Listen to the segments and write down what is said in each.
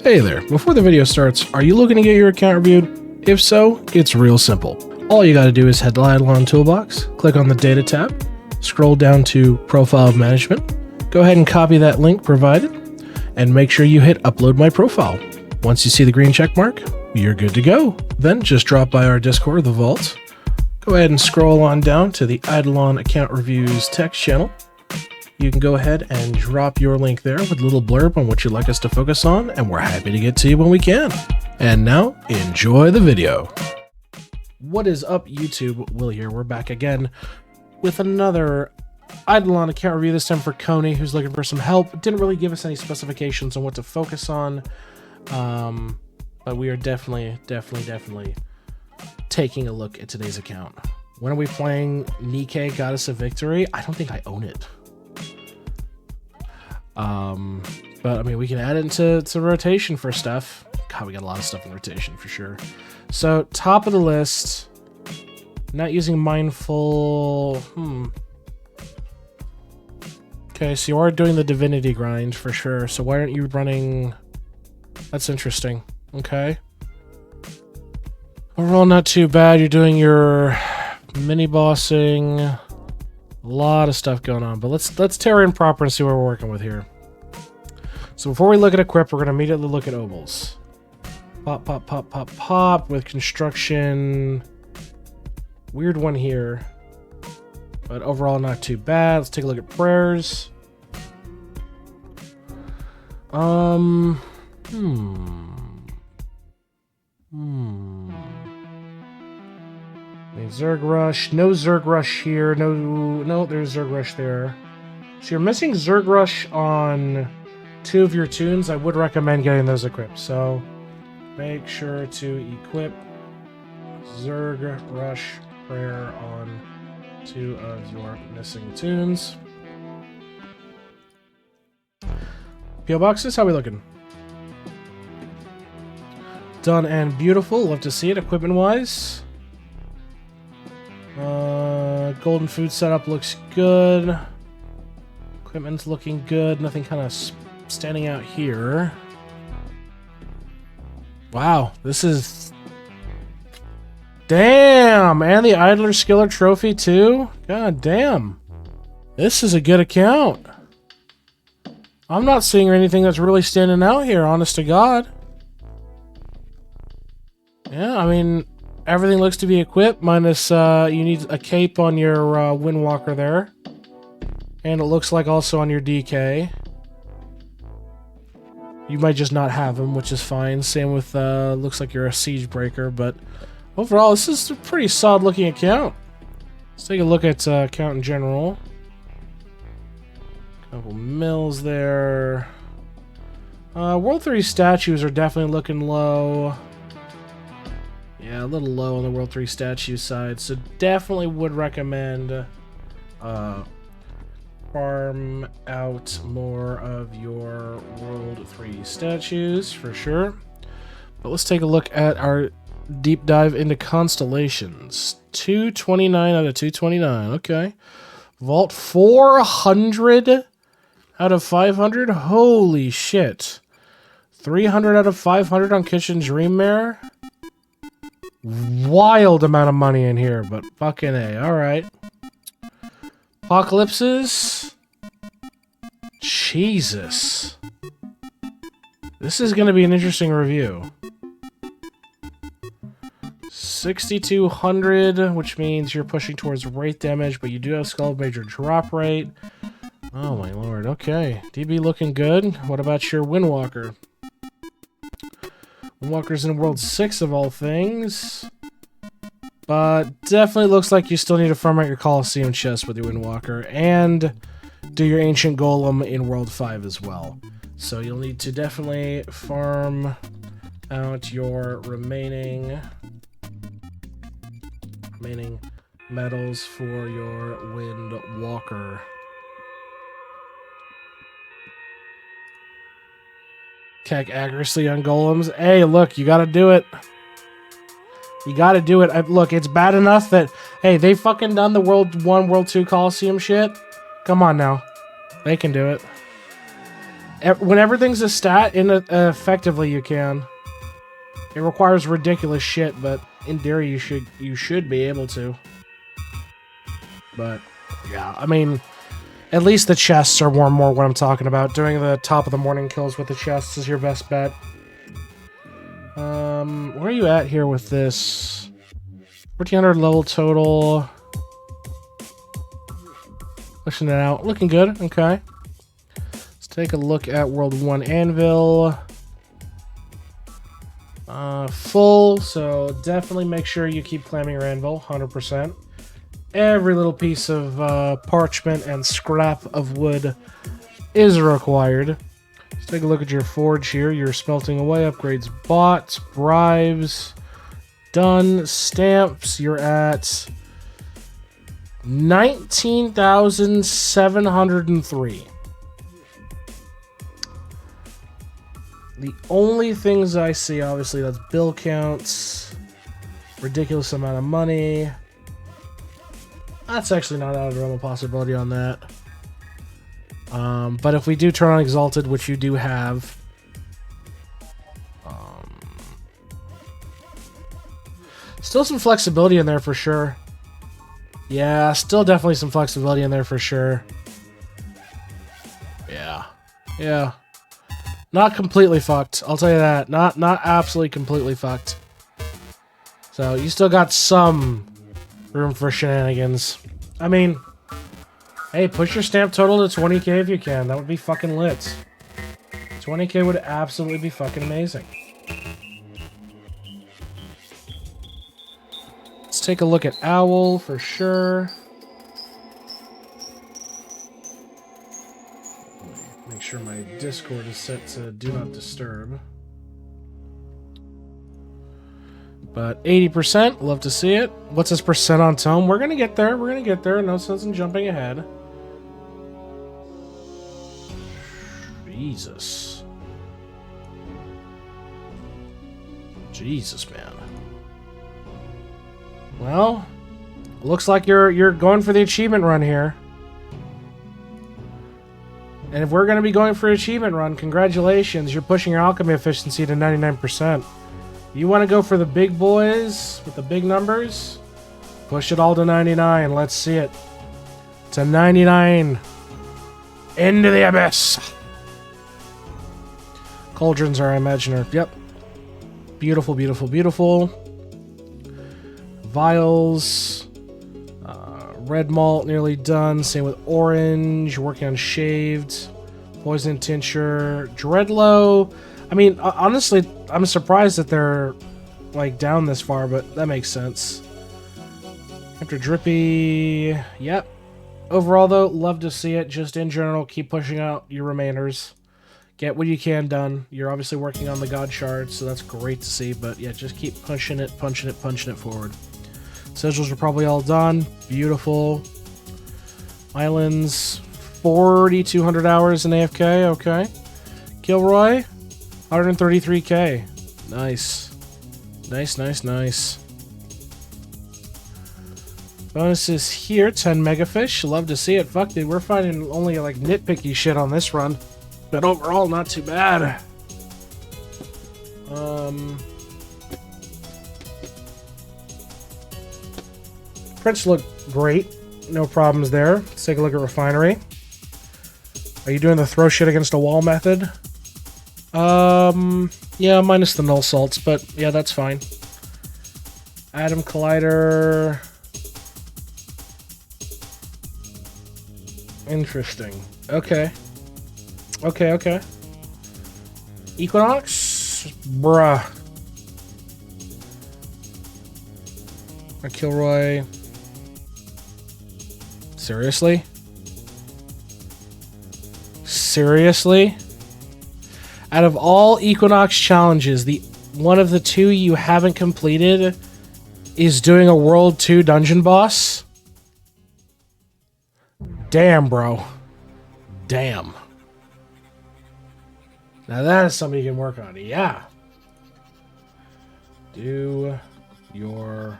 Hey there, before the video starts, are you looking to get your account reviewed? If so, it's real simple. All you gotta do is head to the IdleOn toolbox, click on the Data tab, scroll down to Profile Management, go ahead and copy that link provided, and make sure you hit Upload My Profile. Once you see the green check mark, you're good to go. Then just drop by our Discord, the Vault, go ahead and scroll on down to the IdleOn Account Reviews text channel. You can go ahead and drop your link there with a little blurb on what you'd like us to focus on, and we're happy to get to you when we can. And now, enjoy the video. What is up, YouTube? Will here. We're back again with another IdleOn account review, this time for Konyyyyy, who's looking for some help. Didn't really give us any specifications on what to focus on, but we are definitely taking a look at today's account. When are we playing Nikke, Goddess of Victory? I don't think I own it. But I mean, we can add it into rotation for stuff. God, we got a lot of stuff in rotation for sure. So, top of the list, not using Mindful. Okay, so you are doing the Divinity grind for sure. So why aren't you running? That's interesting. Okay. Overall, not too bad. You're doing your mini bossing. A lot of stuff going on, but let's tear in proper and see what we're working with here. So before we look at equip, we're going to immediately look at Opals. Pop with construction. Weird one here, but overall not too bad. Let's take a look at prayers. I mean, Zerg Rush. No Zerg Rush here. No, there's Zerg Rush there. So you're missing Zerg Rush on 2 of your toons. I would recommend getting those equipped. So make sure to equip Zerg Rush Prayer on 2 of your missing toons. PO boxes, how we looking? Done and beautiful. Love to see it equipment wise. Golden food setup looks good. Equipment's looking good. Nothing kind of standing out here. Wow, this is... Damn! And the Idler Skiller Trophy too? God damn. This is a good account. I'm not seeing anything that's really standing out here, honest to God. Yeah, I mean... Everything looks to be equipped, minus you need a cape on your Windwalker there. And it looks like also on your DK. You might just not have them, which is fine. Same with, looks like you're a Siege Breaker, but overall, this is a pretty solid looking account. Let's take a look at account in general. Couple mills there. World 3 statues are definitely looking low. Yeah, a little low on the World 3 statue side, so definitely would recommend farm out more of your World 3 statues, for sure. But let's take a look at our deep dive into constellations. 229 out of 229, okay. Vault 400 out of 500? Holy shit. 300 out of 500 on Kitchen Dreammare? Wild amount of money in here, but fucking A. Alright. Apocalypses. Jesus. This is going to be an interesting review. 6,200, which means you're pushing towards rate damage, but you do have Skull Major drop rate. Oh my lord, okay. DB looking good. What about your Windwalker? Windwalker's in World 6 of all things. But definitely looks like you still need to farm out your Coliseum chest with your Windwalker. And do your Ancient Golem in World 5 as well. So you'll need to definitely farm out your remaining medals for your Windwalker. Tech accuracy on golems. Hey, look, you gotta do it. You gotta do it. Look, it's bad enough that, hey, they fucking done the World 1, World 2 Coliseum shit. Come on now. They can do it. When everything's a stat, effectively you can. It requires ridiculous shit, but in theory you should be able to. But yeah, I mean, at least the chests are more what I'm talking about. Doing the top of the morning kills with the chests is your best bet. Where are you at here with this? 1400 level total. Pushing it out. Looking good. Okay. Let's take a look at World 1 Anvil. Full, so definitely make sure you keep claiming your Anvil, 100%. Every little piece of parchment and scrap of wood is required. Let's take a look at your forge here. You're smelting away, upgrades bought, bribes done, stamps. You're at 19,703. The only things I see, obviously, that's bill counts, ridiculous amount of money. That's actually not out of the realm of possibility on that. But if we do turn on Exalted, which you do have, still some flexibility in there for sure. Yeah, still definitely some flexibility in there for sure. Yeah. Yeah. Not completely fucked, I'll tell you that. Not absolutely completely fucked. So, you still got some room for shenanigans. I mean, hey, push your stamp total to 20k if you can. That would be fucking lit. 20k would absolutely be fucking amazing. Let's take a look at Owl for sure. Make sure my Discord is set to Do Not Disturb. But 80%, love to see it. What's this percent on Tome? We're gonna get there. We're gonna get there. No sense in jumping ahead. Jesus. Jesus, man. Well, looks like you're going for the achievement run here. And if we're going to be going for an achievement run, congratulations, you're pushing your alchemy efficiency to 99%. You want to go for the big boys with the big numbers? Push it all to 99. Let's see it. To 99. Into the abyss. Cauldrons are imaginary. Yep. Beautiful, beautiful, beautiful. Vials. Red malt nearly done. Same with orange. Working on shaved. Poison tincture. Dreadlow. I mean, honestly, I'm surprised that they're like down this far, but that makes sense. After drippy. Yep. Overall, though, love to see it. Just in general, keep pushing out your remainders. Get what you can done. You're obviously working on the god shards, so that's great to see. But yeah, just keep pushing it, punching it, punching it forward. Sigils are probably all done. Beautiful. Islands, 4,200 hours in AFK. Okay. Kilroy, 133k. Nice. Nice, nice, nice. Bonuses here, 10 megafish. Love to see it. Fuck, dude, we're finding only like nitpicky shit on this run. But overall, not too bad. Prints look great. No problems there. Let's take a look at Refinery. Are you doing the throw shit against a wall method? Yeah, minus the null salts, but yeah, that's fine. Atom Collider. Interesting. Okay. Okay, okay. Equinox? Bruh. Kilroy. Seriously? Seriously? Out of all Equinox challenges, the one of the two you haven't completed is doing a World 2 dungeon boss? Damn, bro. Damn. Now that is something you can work on. Yeah. Do your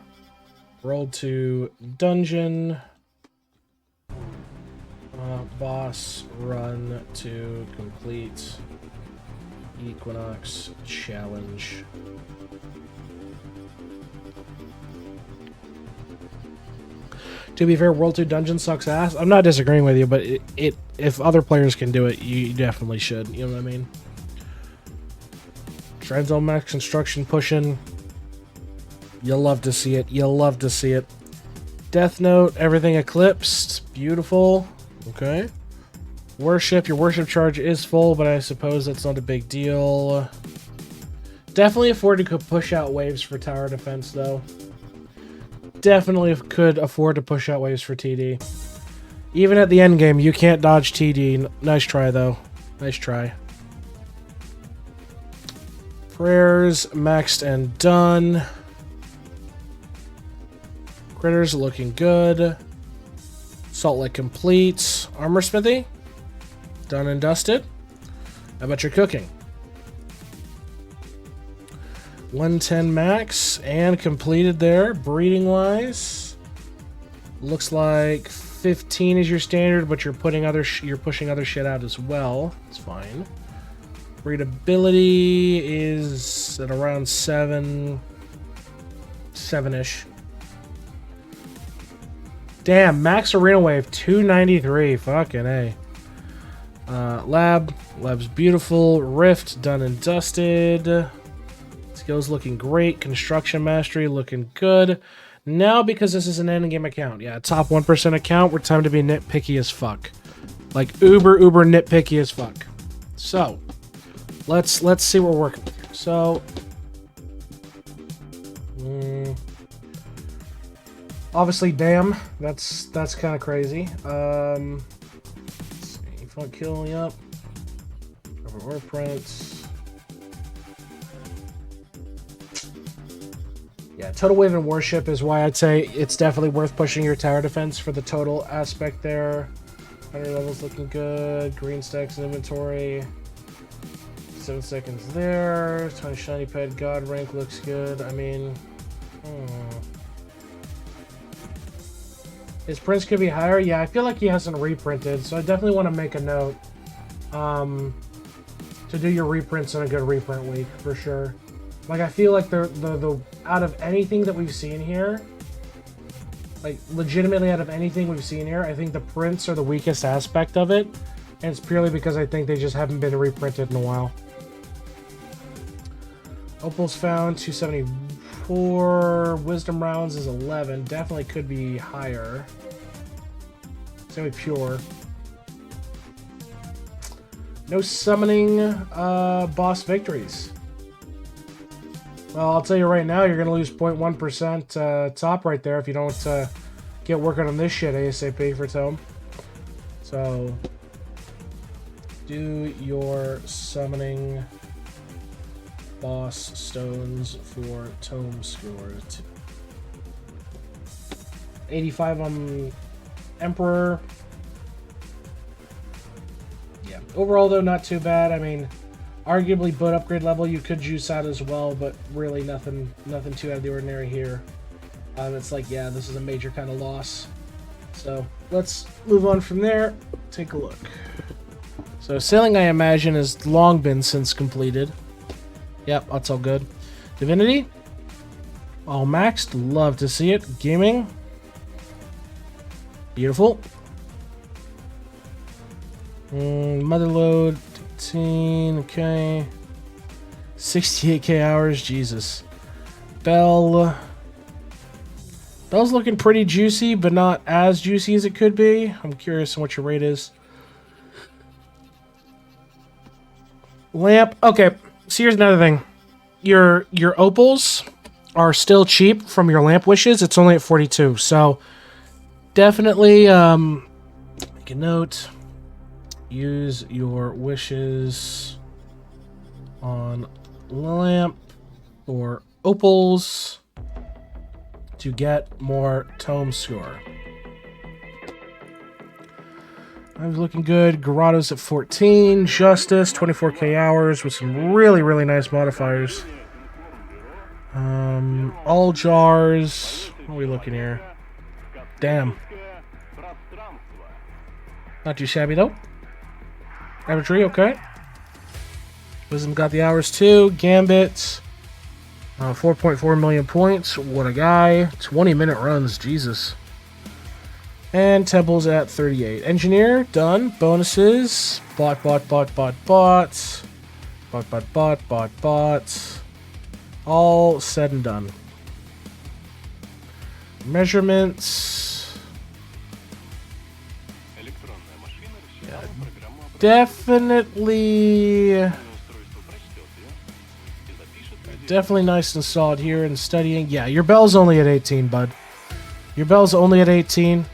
World 2 dungeon. Boss run to complete Equinox challenge. To be fair, World 2 Dungeon sucks ass. I'm not disagreeing with you, but if other players can do it, you definitely should. You know what I mean? Trendzone max construction pushing. You'll love to see it. You'll love to see it. Death Note, everything eclipsed. Beautiful. Okay. Worship, your worship charge is full, but I suppose that's not a big deal. Definitely afford to push out waves for tower defense, though. Definitely could afford to push out waves for TD. Even at the end game, you can't dodge TD. Nice try, though. Nice try. Prayers, maxed and done. Critters looking good. Salt Lake complete. Armor smithy. Done and dusted. How about your cooking? 110 max and completed there. Breeding wise, looks like 15 is your standard, but you're putting you're pushing other shit out as well. It's fine. Breedability is at around 7-ish. Damn, max arena wave 293. Fucking A. Lab's beautiful. Rift done and dusted. Skills looking great. Construction mastery looking good. Now, because this is an endgame account, yeah, top 1% account, we're time to be nitpicky as fuck. Like uber nitpicky as fuck. So, let's see what we're working with here. So, obviously, damn, that's kind of crazy. Let's see, fun killing up. Reprints. Yeah, total wave and worship is why I'd say it's definitely worth pushing your tower defense for the total aspect there. 100 levels looking good. Green stacks in inventory. 7 seconds there. 20 shiny pet. God rank looks good. I mean, his prints could be higher. Yeah, I feel like he hasn't reprinted, so I definitely want to make a note to do your reprints in a good reprint week for sure. Like, I feel like the out of anything that we've seen here, like legitimately out of anything we've seen here, I think the prints are the weakest aspect of it, and it's purely because I think they just haven't been reprinted in a while. Opals found 274. Wisdom rounds is 11. Definitely could be higher. It's gonna be pure. No summoning boss victories. Well, I'll tell you right now, you're going to lose 0.1% top right there if you don't get working on this shit ASAP for Tome. So, do your summoning boss stones for Tome Score. 85 on Emperor. Yeah. Overall, though, not too bad. I mean, arguably, boat upgrade level, you could juice out as well, but really nothing too out of the ordinary here. It's like, yeah, this is a major kind of loss. So let's move on from there. Take a look. So sailing, I imagine, has long been since completed. Yep, that's all good. Divinity, all maxed. Love to see it. Gaming, beautiful. Motherload. Okay. 68k hours, Jesus. Bell's looking pretty juicy, but not as juicy as it could be. I'm curious on what your rate is. Lamp. Okay, so here's another thing. Your opals are still cheap from your lamp wishes. It's only at 42, so definitely make a note. Use your wishes on lamp or opals to get more Tome Score. I'm looking good. Garados at 14. Justice, 24k hours with some really nice modifiers. All jars. What are we looking here? Damn. Not too shabby though. Infantry, okay. Wisdom got the hours too. Gambit, 4.4 million points. What a guy. 20-minute runs, Jesus. And Temple's at 38. Engineer, done. Bonuses. Bot. Bot. All said and done. Measurements. Yeah, definitely nice and solid here in studying. Yeah, your bell's only at 18, bud. Your bell's only at 18.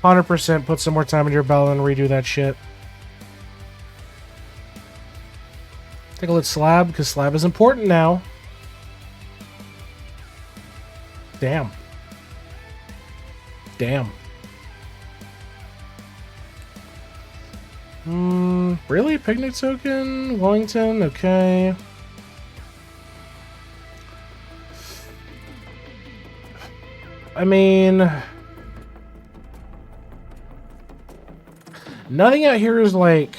100% put some more time in your bell and redo that shit. Take a look at slab, because slab is important now. Damn. Really? Picnic token? Wellington? Okay. I mean, nothing out here is like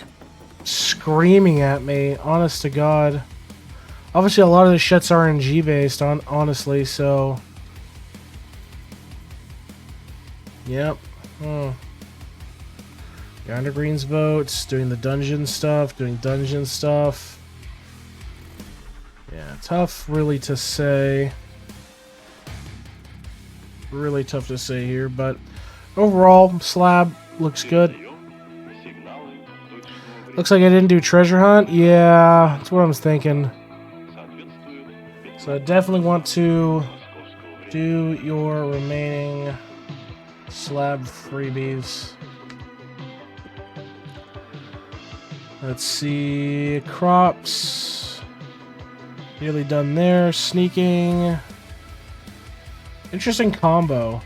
screaming at me, honest to God. Obviously, a lot of this shit's RNG based, honestly, so. Yep. Yonder Green's votes, doing the dungeon stuff, Yeah, tough really to say. Really tough to say here, but overall, slab looks good. Looks like I didn't do treasure hunt. Yeah, that's what I was thinking. So I definitely want to do your remaining slab freebies. Let's see. Crops. Nearly done there. Sneaking. Interesting combo.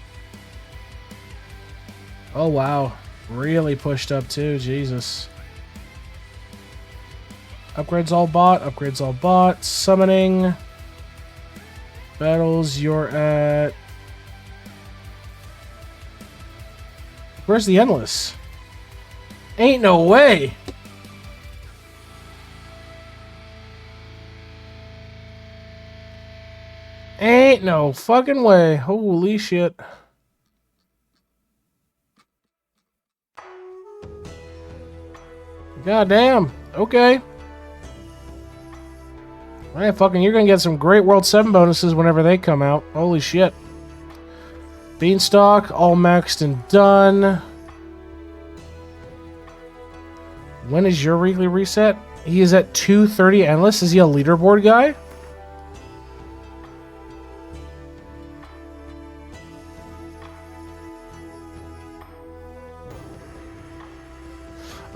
Oh, wow. Really pushed up, too. Jesus. Upgrades all bought. Summoning. Battles, you're at... Where's the Endless? Ain't no way! Ain't no fucking way. Holy shit. Goddamn. Okay. Man, fucking, you're gonna get some great World 7 bonuses whenever they come out. Holy shit. Beanstalk, all maxed and done. When is your weekly reset? He is at 230 Endless. Is he a leaderboard guy?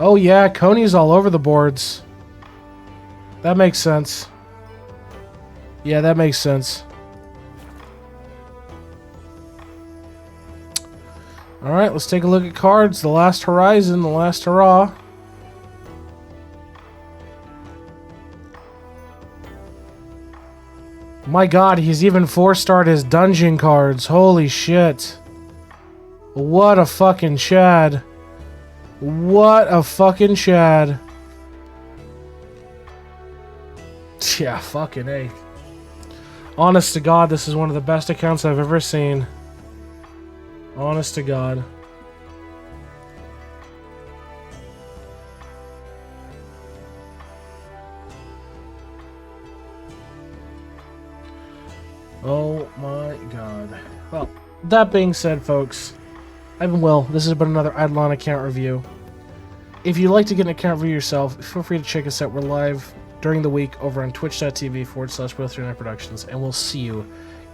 Oh yeah, Konyyyy's all over the boards. That makes sense. Yeah, that makes sense. Alright, let's take a look at cards. The Last Horizon, the Last Hurrah. My god, he's even 4-starred his dungeon cards. Holy shit. What a fucking Chad. What a fucking Chad. Yeah, fucking A. Honest to God, this is one of the best accounts I've ever seen. Honest to God. Oh my god. Well, that being said, folks, I've been Will. This has been another IdleOn account review. If you'd like to get an account review yourself, feel free to check us out. We're live during the week over on twitch.tv/Will39 Productions, and we'll see you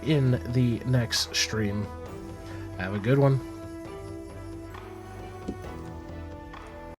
in the next stream. Have a good one.